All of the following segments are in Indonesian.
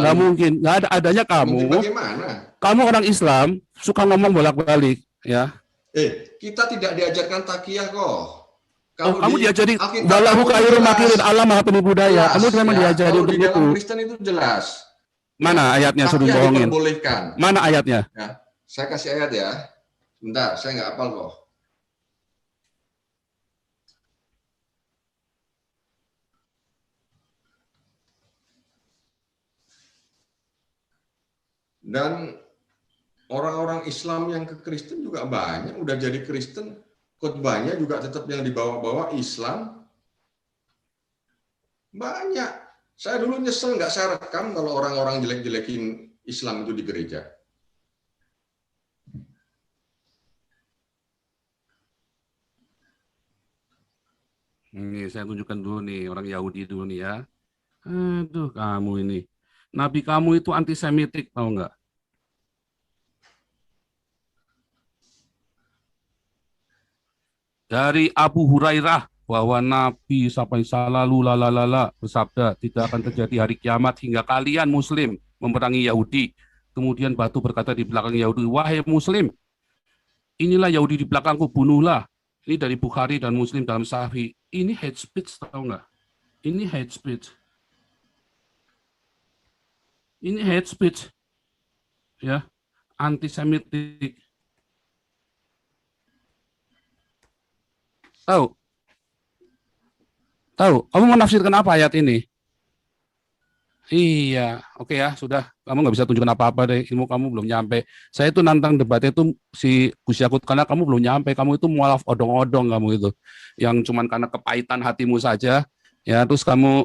Nggak mungkin, nggak ada adanya kamu. Mungkin bagaimana? Kamu orang Islam, suka ngomong bolak-balik, ya. Kita tidak diajarkan takiyah kok. Kamu diajari walahu khairul makirin, Allah Maha Penipu daya. Kamu memang diajari untuk itu. Di dalam itu. Kristen itu jelas. Mana ayatnya suruh bohongin? Mana ayatnya? Ya, saya kasih ayat ya. Bentar, saya nggak hafal kok. Dan orang-orang Islam yang ke Kristen juga banyak, udah jadi Kristen, khotbahnya juga tetap yang dibawa-bawa Islam. Banyak. Saya dulu nyesel nggak saya rekam kalau orang-orang jelek-jelekin Islam itu di gereja. Ini saya tunjukkan dulu nih, orang Yahudi dulu nih ya. Aduh, kamu ini. Nabi kamu itu antisemitik, tahu nggak? Dari Abu Hurairah, bahwa Nabi sampai salalu lalalala bersabda, tidak akan terjadi hari kiamat hingga kalian Muslim memerangi Yahudi. Kemudian batu berkata di belakang Yahudi, wahai Muslim, inilah Yahudi di belakangku, bunuhlah. Ini dari Bukhari dan Muslim dalam Sahih. Ini hate speech, tahu nggak? Ini hate speech. Ini hate speech, ya, antisemitik. Tahu? Kamu menafsirkan apa ayat ini? Iya, oke ya, sudah. Kamu nggak bisa tunjukkan apa-apa deh, ilmu kamu belum nyampe. Saya itu nantang debatnya itu si Gus Yakut, karena kamu belum nyampe. Kamu itu mualaf odong-odong kamu itu, yang cuman karena kepahitan hatimu saja, ya terus kamu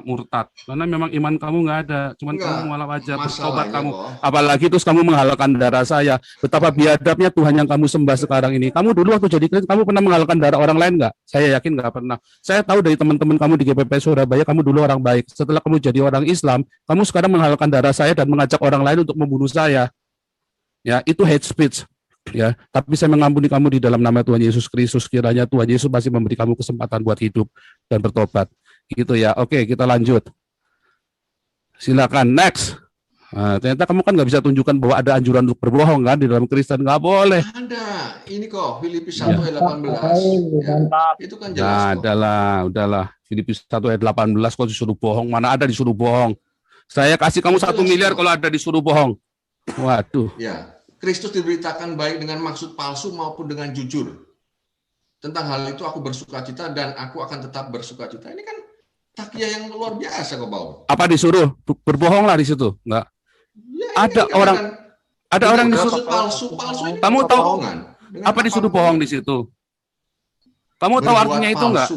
murtad. Karena memang iman kamu nggak ada, cuman kamu mualaf aja, bertobat kamu. Apalagi terus kamu menghalalkan darah saya. Betapa biadabnya Tuhan yang kamu sembah sekarang ini. Kamu dulu waktu jadi Kristen, kamu pernah menghalalkan darah orang lain nggak? Saya yakin nggak pernah. Saya tahu dari teman-teman kamu di GPP Surabaya, kamu dulu orang baik. Setelah kamu jadi orang Islam, kamu sekarang menghalalkan darah saya dan mengajak orang lain untuk membunuh saya. Ya, itu hate speech. Ya, tapi saya mengampuni kamu di dalam nama Tuhan Yesus Kristus. Kiranya Tuhan Yesus masih memberi kamu kesempatan buat hidup dan bertobat. Gitu ya. Oke, kita lanjut. Silakan next. Nah, ternyata kamu kan nggak bisa tunjukkan bahwa ada anjuran untuk berbohong kan di dalam Kristen, nggak boleh. Ada. Ini kok Filipi 1 ayat 18. Ya. Itu kan jelas. Nah, udahlah. Filipi 1 ayat 18 kok disuruh bohong? Mana ada disuruh bohong? Saya kasih kamu 1 miliar kalau ada disuruh bohong. Waduh. Ya. Kristus diberitakan baik dengan maksud palsu maupun dengan jujur. Tentang hal itu aku bersukacita dan aku akan tetap bersukacita. Ini kan takiyah yang luar biasa kok, Paul. Apa disuruh? Berbohong lah di situ? Enggak. Ya, ada orang disuruh palsu. Kamu tahu apa disuruh bohong di situ? Kamu tahu artinya itu enggak?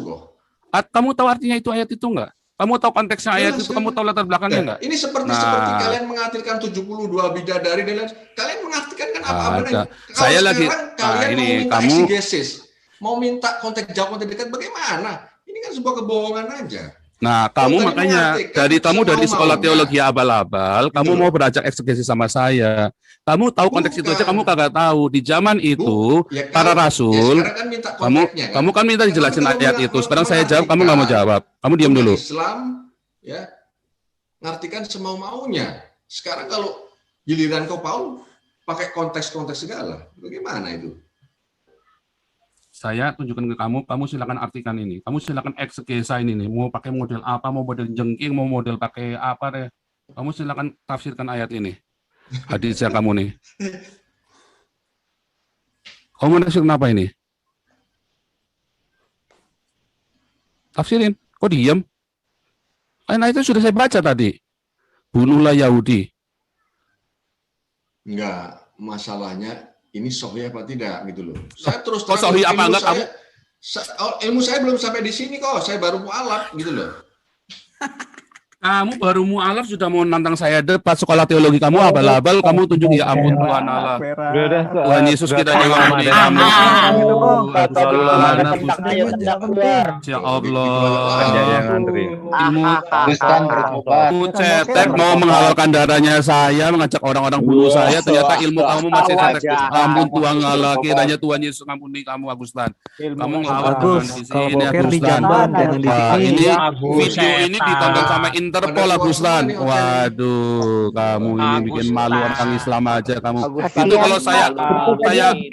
Kamu tahu artinya itu ayat itu enggak? Kamu tahu konteksnya ayat itu? Kamu tahu latar belakangnya enggak? Ini seperti kalian mengartikan 72 bidadari dan lain. Kalian mengartikan kan apa-apa? Saya lagi ini kamu mau minta konteks jauh, konteks dekat, bagaimana? Ini kan sebuah kebohongan aja. Nah, kamu makanya dari sekolah teologi abal-abal, kamu mau belajar eksegesis sama saya. Kamu tahu konteks itu aja, kamu kagak tahu. Di zaman itu, para rasul, kamu kan minta dijelasin ayat itu. Sekarang saya jawab, kamu nggak mau jawab. Kamu diam dulu. Islam, ya, ngartikan semau-maunya. Sekarang kalau giliran kau Paul, pakai konteks-konteks segala, bagaimana itu? Saya tunjukkan ke kamu silakan artikan ini. Kamu silakan eksegesa ini nih. Mau pakai model apa, mau model jengking, mau model pakai apa deh. Kamu silakan tafsirkan ayat ini. Hadisnya kamu nih. Kamu tafsirkan apa ini? Tafsirin. Kok diam? Nah itu sudah saya baca tadi. Bunuhlah Yahudi. Enggak, masalahnya ini sahih apa tidak gitu loh. Saya terus terang sahih apa enggak kamu? Ilmu saya belum sampai di sini kok. Saya baru mualaf gitu loh. Kamu baru mualaf sudah mau nantang saya debat sekolah teologi kamu abal-abal, kamu tunjuk ya ampun Tuhan Allah. Tuhan Yesus kita mengampuni kamu. Ya Allah. Ilmu cetek mau menghalalkan darahnya saya, mengajak orang-orang bunuh saya, ternyata ilmu kamu masih cetek. Ampun Tuhan Allah, kiranya Tuhan Yesus mengampuni kamu Agustan. Kamu ngelawan Tuhan di sini Agustan. Ini video ini ditonton sama Interpol Agustan. Waduh, kamu ini bikin malu orang Islam aja kamu. Itu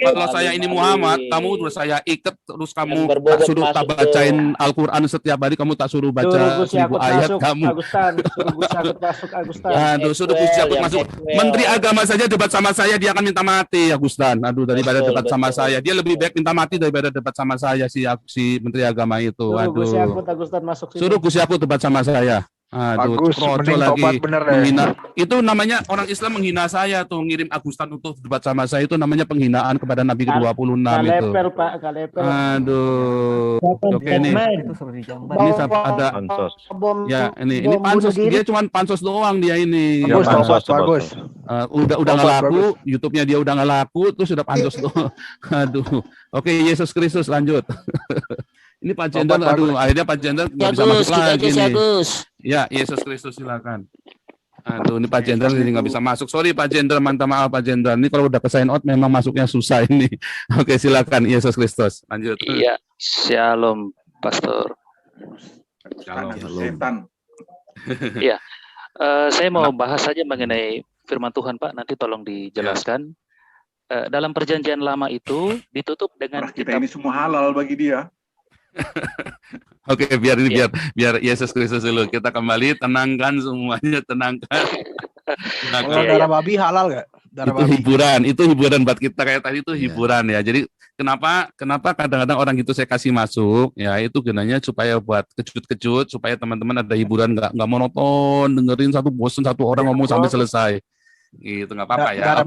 kalau saya ini Muhammad, kamu terus saya ikat terus kamu tak suruh tak bacain Al-Qur'an setiap hari, kamu tak suruh baca 1000 ayat kamu. Agustan, suruh Gus Yakut masuk Agustan. Aduh, suruh Gus Yakut masuk. Menteri Agama saja debat sama saya dia akan minta mati Agustan. Aduh, daripada debat sama saya, dia lebih baik minta mati daripada debat sama saya si Menteri Agama itu. Suruh Gus Aduh. Yakut Agustan masuk sini. Suruh Gus Yakut debat sama saya. Aduh, Bagus, kroco mending lagi tobat bener deh. menghina. Itu namanya orang Islam menghina saya tuh, ngirim Agustan untuk debat sama saya, itu namanya penghinaan kepada Nabi ke-26 itu. Kalepel, Pak, kalepel. Aduh. Oke nih. Ini ada ya ini pansos, dia cuma pansos doang dia ini. Bagus, tobat, bagus. Udah nggak laku, YouTube-nya dia udah nggak laku, terus sudah pansos doang. Aduh. Oke, Yesus Kristus lanjut. Ini Pak Jenderal, aduh, akhirnya Pak Jenderal nggak bisa masuk lagi nih. Ya, Yesus Kristus silakan. Aduh, ini Pak Jenderal jadi nggak bisa masuk. Sorry Pak Jenderal, minta maaf Pak Jenderal. Ini kalau udah ke sign out memang masuknya susah ini. Oke, silakan Yesus Kristus. Lanjut. Iya, Shalom, Pastor. Shalom. Iya, saya mau bahas saja mengenai firman Tuhan, Pak. Nanti tolong dijelaskan. Dalam perjanjian lama itu ditutup dengan Kita ini semua halal bagi dia. Oke, biar Yesus Kristus dulu. Kita kembali, tenangkan semuanya, tenangkan. Kalau darah babi halal nggak? Itu hiburan buat kita kayak tadi itu hiburan ya. Jadi kenapa kadang-kadang orang gitu saya kasih masuk ya, itu gunanya supaya buat kejut-kejut, supaya teman-teman ada hiburan, nggak monoton dengerin satu orang ngomong sampai selesai. Gitu, nggak apa-apa ya.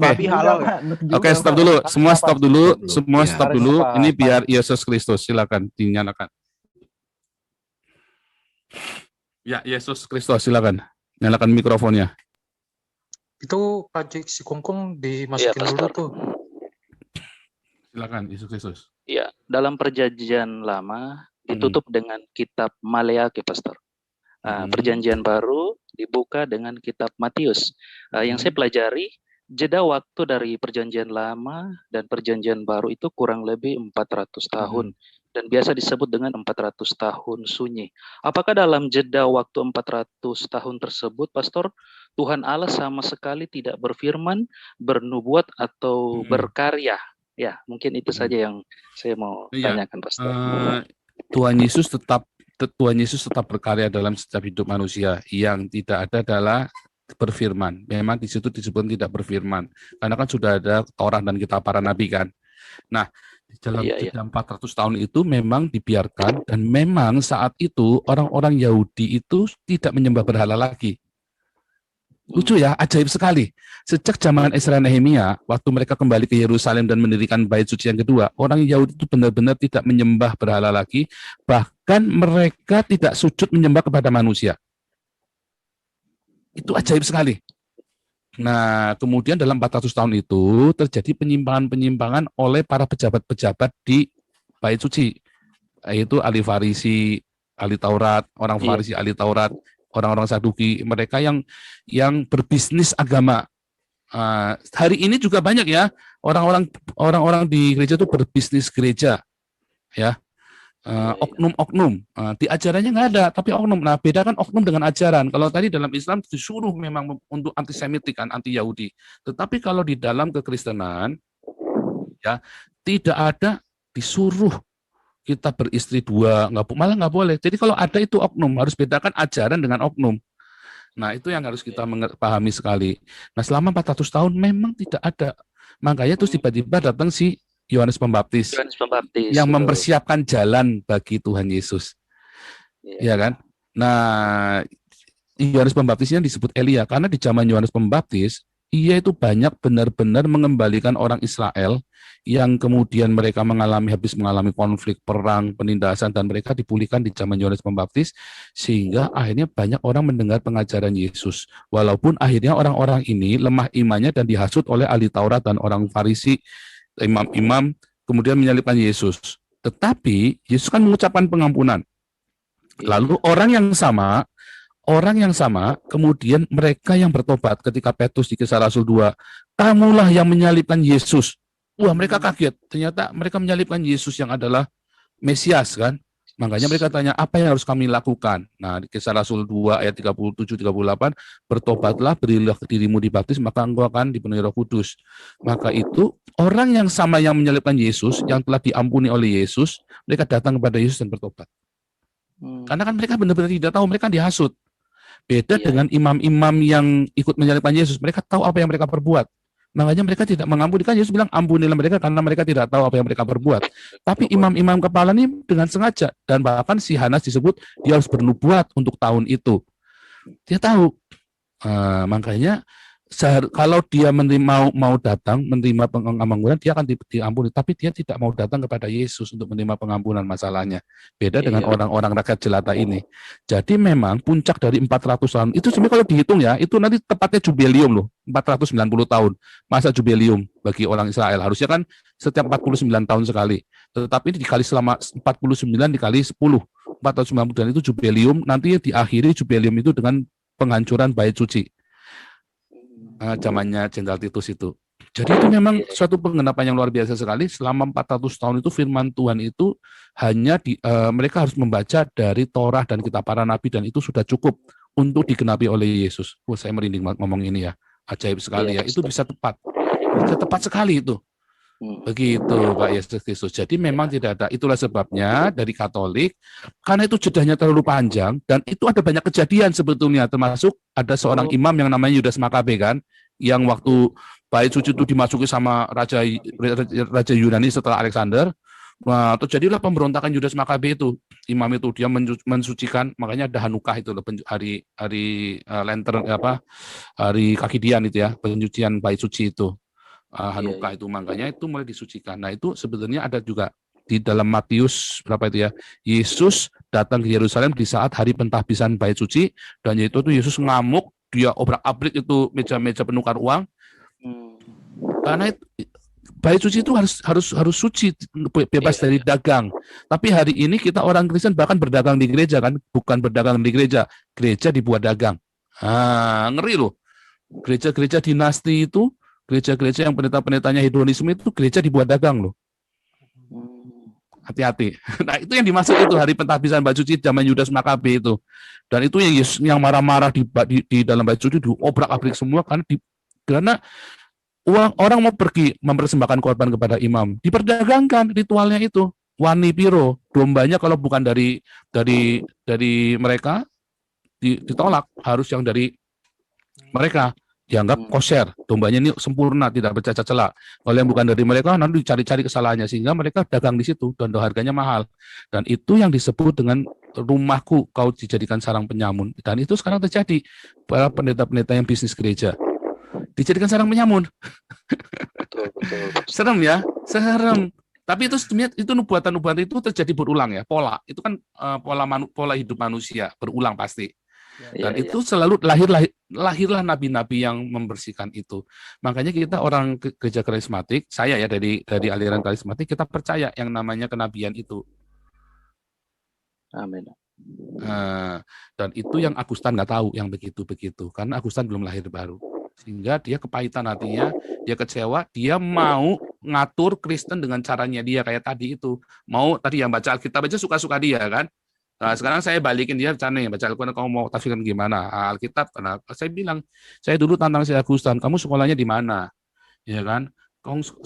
Oke, stop dulu. Semua stop dulu. Ini biar Yesus Kristus, silakan dinyalakan. Ya, Yesus Kristus, silakan nyalakan mikrofonnya. Itu Pak si Kongkong dimasukin dulu tuh. Silakan Yesus Kristus. Iya, dalam perjanjian lama ditutup dengan kitab Maleakhi, Pastor. Perjanjian baru dibuka dengan kitab Matius. Yang saya pelajari, jeda waktu dari perjanjian lama dan perjanjian baru itu kurang lebih 400 tahun. Dan biasa disebut dengan 400 tahun sunyi. Apakah dalam jeda waktu 400 tahun tersebut, Pastor, Tuhan Allah sama sekali tidak berfirman, bernubuat, atau berkarya? Ya, mungkin itu saja yang saya mau tanyakan, Pastor. Tuhan Yesus tetap berkarya dalam setiap hidup manusia. Yang tidak ada adalah berfirman. Memang di situ disebut tidak berfirman. Karena kan sudah ada Taurat dan kitab para nabi kan. Nah, dalam 400 tahun itu memang dibiarkan, dan memang saat itu orang-orang Yahudi itu tidak menyembah berhala lagi. Lucu ya, ajaib sekali. Sejak zaman Ezra Nehemia, waktu mereka kembali ke Yerusalem dan mendirikan bait suci yang kedua, orang Yahudi itu benar-benar tidak menyembah berhala lagi, bahkan mereka tidak sujud menyembah kepada manusia. Itu ajaib sekali. Nah, kemudian dalam 400 tahun itu terjadi penyimpangan-penyimpangan oleh para pejabat-pejabat di bait suci, yaitu ahli Farisi, ahli Taurat, orang Farisi, ahli Taurat, orang-orang Saduki, mereka yang berbisnis agama. Hari ini juga banyak ya orang-orang di gereja itu berbisnis gereja, ya, oknum-oknum. Di ajarannya nggak ada, tapi oknum. Nah, bedakan oknum dengan ajaran. Kalau tadi dalam Islam disuruh memang untuk antisemitik kan, anti Yahudi. Tetapi kalau di dalam kekristenan, ya tidak ada disuruh kita beristri dua, malah nggak boleh. Jadi kalau ada itu oknum, harus bedakan ajaran dengan oknum. Nah, itu yang harus kita pahami sekali. Nah, selama 400 tahun memang tidak ada. Makanya terus tiba-tiba datang si Yohanes Pembaptis yang mempersiapkan jalan bagi Tuhan Yesus. Ya kan? Nah, Yohanes Pembaptisnya disebut Elia karena di zaman Yohanes Pembaptis ia itu banyak benar-benar mengembalikan orang Israel yang kemudian mereka habis mengalami konflik, perang, penindasan, dan mereka dipulihkan di zaman Yohanes Pembaptis, sehingga akhirnya banyak orang mendengar pengajaran Yesus. Walaupun akhirnya orang-orang ini lemah imannya dan dihasut oleh ahli Taurat dan orang Farisi, imam-imam, kemudian menyalibkan Yesus. Tetapi Yesus kan mengucapkan pengampunan. Lalu orang yang sama, kemudian mereka yang bertobat ketika Petrus di Kisah Rasul 2, kamulah yang menyalibkan Yesus. Wah, mereka kaget. Ternyata mereka menyalibkan Yesus yang adalah Mesias kan. Makanya mereka tanya, apa yang harus kami lakukan? Nah, di Kisah Rasul 2 ayat 37-38, bertobatlah, berilah dirimu dibaptis, maka engkau akan dipenuhi Roh Kudus. Maka itu, orang yang sama yang menyalibkan Yesus, yang telah diampuni oleh Yesus, mereka datang kepada Yesus dan bertobat. Karena kan mereka benar-benar tidak tahu, mereka dihasut. Beda dengan imam-imam yang ikut menyalibkan Yesus, mereka tahu apa yang mereka perbuat. Makanya mereka tidak mengampuni. Kan Yesus bilang, ampunilah mereka karena mereka tidak tahu apa yang mereka perbuat. Tapi imam-imam kepala ini dengan sengaja. Dan bahkan si Hanas disebut, dia harus bernubuat untuk tahun itu. Dia tahu. Makanya kalau dia mau datang menerima pengampunan, dia akan diampuni. Tapi dia tidak mau datang kepada Yesus untuk menerima pengampunan masalahnya. Beda dengan orang-orang rakyat jelata ini. Jadi memang puncak dari 400 tahun, itu sebenarnya kalau dihitung ya, itu nanti tepatnya jubilium loh, 490 tahun. Masa jubilium bagi orang Israel. Harusnya kan setiap 49 tahun sekali. Tetapi ini dikali selama 49 dikali 10. 490 dan itu jubilium, nanti diakhiri jubilium itu dengan penghancuran bait suci. Zamannya Jenderal Titus itu. Jadi itu memang suatu penggenapan yang luar biasa sekali. Selama 400 tahun itu firman Tuhan itu hanya mereka harus membaca dari Torah dan kitab para nabi, dan itu sudah cukup untuk digenapi oleh Yesus. Saya merinding ngomong ini ya. Ajaib sekali ya. Itu bisa tepat. Bisa tepat sekali itu. Begitu Pak Yesus Kristus. Jadi memang tidak ada. Itulah sebabnya dari Katolik, karena itu jedahnya terlalu panjang, dan itu ada banyak kejadian sebetulnya, termasuk ada seorang imam yang namanya Yudas Makabe kan, yang waktu bait suci itu dimasuki sama Raja Yunani setelah Alexander. Nah, terjadilah pemberontakan Yudas Makabe itu. Imam itu dia mensucikan, makanya ada Hanukah itu hari lantern hari Kakidian itu ya, pencucian bait suci itu. Hanukah itu, makanya itu mulai disucikan. Nah, itu sebetulnya ada juga di dalam Matius berapa itu ya. Yesus datang ke Yerusalem di saat hari pentahbisan bait suci, dan yaitu tuh Yesus ngamuk, dia obrak-abrik itu meja-meja penukar uang. Karena bait suci itu harus suci, bebas dari dagang. Tapi hari ini kita orang Kristen bahkan berdagang di gereja kan, bukan berdagang di gereja, gereja dibuat dagang. Ngeri loh. Gereja-gereja dinasti itu, gereja-gereja yang pendeta-pendetanya hedonisme itu gereja dibuat dagang loh. Hati-hati. Nah, itu yang dimaksud itu hari pentahbisan bait suci zaman Yudas Makabe itu. Dan itu yang marah-marah di dalam bait suci diobrak-abrik semua karena orang mau pergi mempersembahkan korban kepada imam, diperdagangkan ritualnya itu. Wani piro, dombanya kalau bukan dari mereka ditolak, harus yang dari mereka. Dianggap kosher, dombanya ini sempurna, tidak bercacat celak. Kalau yang bukan dari mereka, nanti dicari-cari kesalahannya, sehingga mereka dagang di situ, dan harganya mahal. Dan itu yang disebut dengan rumahku kau dijadikan sarang penyamun. Dan itu sekarang terjadi, para pendeta-pendeta yang bisnis gereja dijadikan sarang penyamun. Betul. Serem ya, serem. Tapi itu sebenarnya itu nubuatan-nubuatan itu terjadi berulang ya, pola. Itu kan pola hidup manusia, berulang pasti. Dan itu selalu lahirlah nabi-nabi yang membersihkan itu. Makanya kita orang gereja karismatik, saya ya dari aliran karismatik, kita percaya yang namanya kenabian itu. Amin. Dan itu yang Agustan nggak tahu, yang begitu-begitu, karena Agustan belum lahir baru. Sehingga dia kepahitan hatinya, dia kecewa, dia mau ngatur Kristen dengan caranya dia, kayak tadi itu. Mau tadi yang baca Alkitab aja suka-suka dia kan. Nah, sekarang saya balikin dia, Cane, baca Alkitab, kamu mau tafsirkan gimana? Alkitab, karena saya bilang, saya dulu tantang si Agustan, kamu sekolahnya di mana? Ya kan?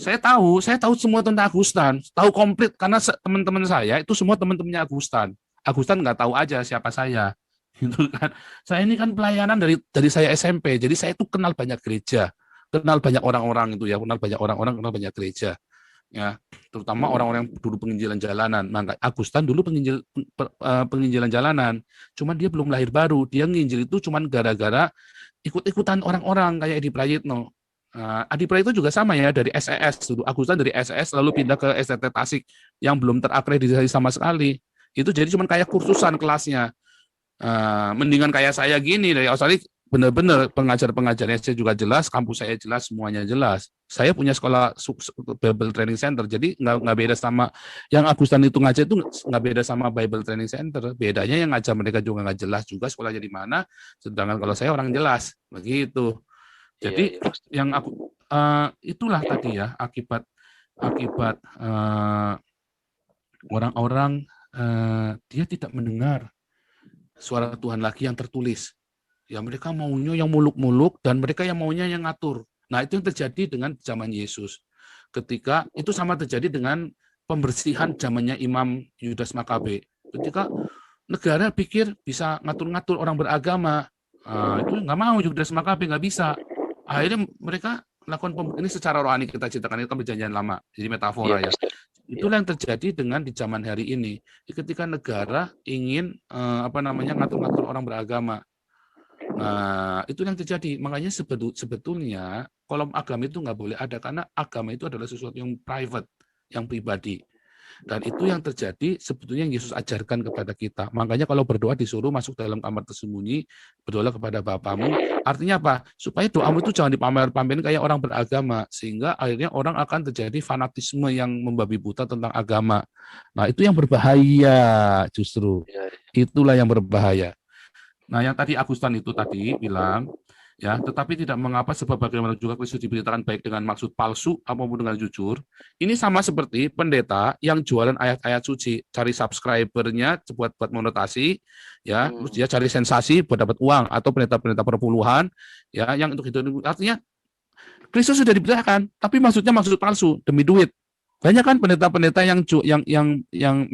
Saya tahu semua tentang Agustan, tahu komplit, karena teman-teman saya itu semua teman-temannya Agustan. Agustan nggak tahu aja siapa saya, gitu kan? Saya ini kan pelayanan dari saya SMP, jadi saya itu kenal banyak gereja, kenal banyak orang-orang itu ya, kenal banyak gereja. Ya, terutama orang-orang yang dulu penginjilan jalanan. Maka Agustan dulu penginjilan jalanan, cuman dia belum lahir baru. Dia nginjil itu cuman gara-gara ikut-ikutan orang-orang kayak Edi Prayitno. Adi Prayitno juga sama ya, dari SES dulu. Agustan dari SES lalu pindah ke STT Tasik yang belum terakreditasi sama sekali. Itu jadi cuman kayak kursusan kelasnya. Mendingan kayak saya gini dari Australia, benar-benar pengajar-pengajarnya saya juga jelas, kampus saya jelas, semuanya jelas. Saya punya sekolah Bible Training Center, jadi nggak beda sama yang Agustan itu ngajar itu nggak beda sama Bible Training Center. Bedanya yang ngajar mereka juga nggak jelas juga sekolahnya di mana, sedangkan kalau saya orang jelas, begitu. Jadi yang aku itulah tadi ya akibat orang-orang dia tidak mendengar suara Tuhan lagi yang tertulis. Ya mereka maunya yang muluk-muluk dan mereka yang maunya yang ngatur. Nah itu yang terjadi dengan zaman Yesus. Ketika itu sama terjadi dengan pembersihan zamannya Imam Yudas Makabe. Ketika negara pikir bisa ngatur-ngatur orang beragama, itu nggak mau Yudas Makabe, nggak bisa. Akhirnya mereka lakukan ini secara rohani kita ceritakan, itu kan perjanjian lama, jadi metafora ya. Itulah yang terjadi dengan di zaman hari ini. Ketika negara ingin ngatur-ngatur orang beragama. Nah, itu yang terjadi. Makanya sebetulnya kolom agama itu nggak boleh ada, karena agama itu adalah sesuatu yang private, yang pribadi. Dan itu yang terjadi sebetulnya yang Yesus ajarkan kepada kita. Makanya kalau berdoa disuruh masuk dalam kamar tersembunyi, berdoa kepada Bapamu. Artinya apa? Supaya doamu itu jangan dipamer-pamerin kayak orang beragama. Sehingga akhirnya orang akan terjadi fanatisme yang membabi buta tentang agama. Nah itu yang berbahaya justru. Itulah yang berbahaya. Nah yang tadi Agustan itu tadi bilang, ya, tetapi tidak mengapa sebab bagaimana juga Kristus diberitakan baik dengan maksud palsu maupun dengan jujur. Ini sama seperti pendeta yang jualan ayat-ayat suci, cari subscribernya buat monetasi, ya, terus dia cari sensasi buat dapat uang, atau pendeta-pendeta perpuluhan, ya, yang untuk itu artinya Kristus sudah diberitakan, tapi maksudnya maksud palsu demi duit. Banyak kan pendeta-pendeta yang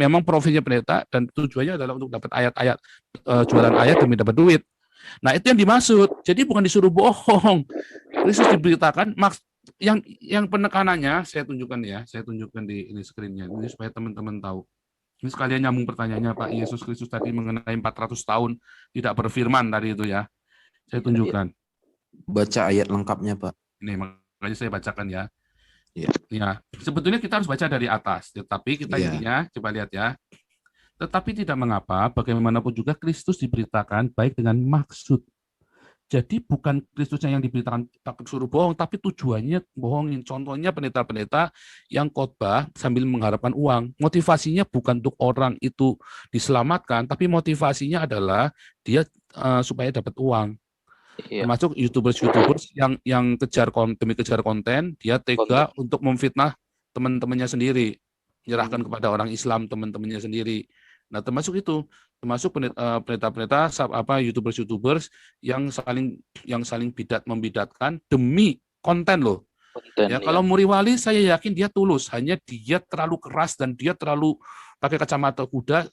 memang profilnya pendeta dan tujuannya adalah untuk dapat ayat-ayat, jualan ayat demi dapat duit. Nah, itu yang dimaksud. Jadi bukan disuruh bohong. Kristus diberitakan yang penekanannya saya tunjukkan di ini screen-nya. Ini supaya teman-teman tahu. Ini sekalian nyambung pertanyaannya Pak Yesus Kristus tadi mengenai 400 tahun tidak berfirman tadi itu ya. Saya tunjukkan. Baca ayat lengkapnya, Pak. Ini makanya saya bacakan ya. Ya. Ya, sebetulnya kita harus baca dari atas, tetapi kita intinya coba lihat ya. Tetapi tidak mengapa, bagaimanapun juga Kristus diberitakan baik dengan maksud. Jadi bukan Kristusnya yang diberitakan takut suruh bohong, tapi tujuannya bohongin. Contohnya pendeta-pendeta yang khotbah sambil mengharapkan uang. Motivasinya bukan untuk orang itu diselamatkan, tapi motivasinya adalah dia supaya dapat uang. Termasuk YouTubers yang demi kejar konten, dia tega untuk memfitnah teman-temannya sendiri, menyerahkan kepada orang Islam teman-temannya sendiri. Nah, termasuk pendeta-pendeta YouTubers yang saling membidatkan demi konten loh. Ya, kalau Muri Wali saya yakin dia tulus, hanya dia terlalu keras dan dia terlalu pakai kacamata kuda,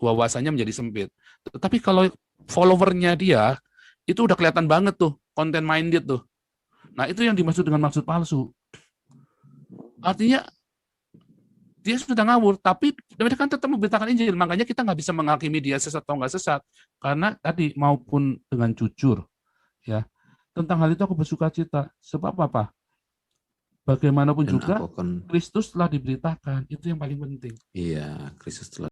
wawasannya menjadi sempit. Tetapi kalau followernya dia itu udah kelihatan banget tuh, content minded tuh. Nah, itu yang dimaksud dengan maksud palsu. Artinya dia sudah ngawur, tapi mereka kan tetap memberitakan Injil. Makanya kita nggak bisa menghakimi dia sesat atau nggak sesat. Karena tadi maupun dengan jujur, ya. Tentang hal itu aku bersuka cita. Sebab apa? Bagaimanapun juga, Kristus telah diberitakan. Itu yang paling penting. Iya, Kristus telah